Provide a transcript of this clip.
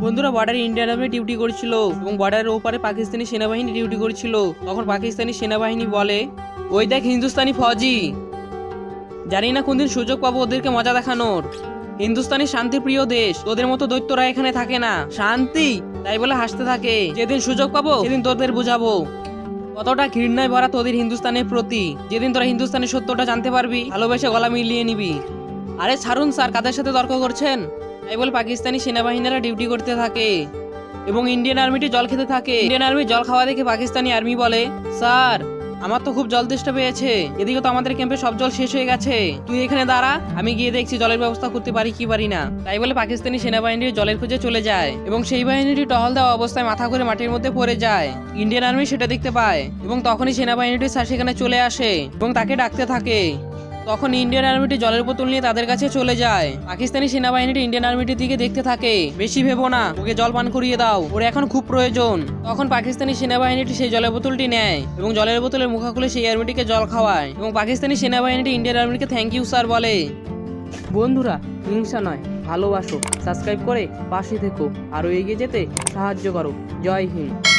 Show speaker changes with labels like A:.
A: বন্ধুরা বর্ডারে Indian army duty করছিল এবং বর্ডারের ওপারে পাকিস্তানি সেনাবাহিনী ডিউটি করছিল। তখন পাকিস্তানি সেনাবাহিনী বলে, ওই দেখ হিন্দুস্তানি ফৌজি। জানি না কোনদিন সুযোগ পাবো ওদেরকে মজা দেখানোর। হিন্দুস্তানি শান্তিপ্রিয় দেশ, তোদের মতো দৈত্যরা এখানে থাকে না। শান্তি তাই বলে হাসতে থাকে। যেদিন সুযোগ পাবো সেদিন তোদের বুঝাবো কতটা ঘৃণায় ভরা তোদের হিন্দুস্তানের প্রতি। যেদিন তোরা হিন্দুস্তানের সত্যটা জানতে পারবি, ভালোবেসে গলা মিলিয়ে নিবি। আরে ছাড়ুন স্যার, কাদের সাথে তর্ক করছেন? তাই বলে পাকিস্তানি সেনাবাহিনীরা ডিউটি করতে থাকে এবং ইন্ডিয়ান আর্মিটি জল খেতে থাকে। ইন্ডিয়ান আর্মি জল খাওয়া দেখে পাকিস্তানি আর্মি বলে, স্যার আমার তো খুব জল তেষ্টা পেয়েছে, এদিকে তো আমাদের ক্যাম্পে সব জল শেষ হয়ে গেছে, তুই এখানে দাঁড়া, আমি গিয়ে দেখছি জলের ব্যবস্থা করতে পারি কি পারি না। তাই বলে পাকিস্তানি সেনাবাহিনী জলের খোঁজে চলে যায় এবং সেই বাহিনীটি টহল দেওয়া অবস্থায় মাথা করে মাটির মধ্যে পড়ে যায়। ইন্ডিয়ান আর্মি সেটা দেখতে পায় এবং তখনই সেনাবাহিনীটি স্যার সেখানে চলে আসে এবং তাকে ডাকতে থাকে। তখন ইন্ডিয়ান আর্মিটি জলের বোতল নিয়ে তাদের কাছে চলে যায়। পাকিস্তানি সেনাবাহিনীটি ইন্ডিয়ান আর্মিটির দিকে দেখতে থাকে। বেশি ভেবো না, ওকে জল পান করিয়ে দাও, ওর এখন খুব প্রয়োজন। তখন পাকিস্তানি সেনাবাহিনীটি সেই জলের বোতলটি নেয় এবং জলের বোতলের মুখা খুলে সেই আর্মিটিকে জল খাওয়ায় এবং পাকিস্তানি সেনাবাহিনীটি ইন্ডিয়ান আর্মিকে থ্যাংক ইউ স্যার বলে। বন্ধুরা হিংসা নয়, ভালোবাসো, সাবস্ক্রাইব করে পাশে থেকো, আরও এগিয়ে যেতে সাহায্য করো। জয় হিন্দ।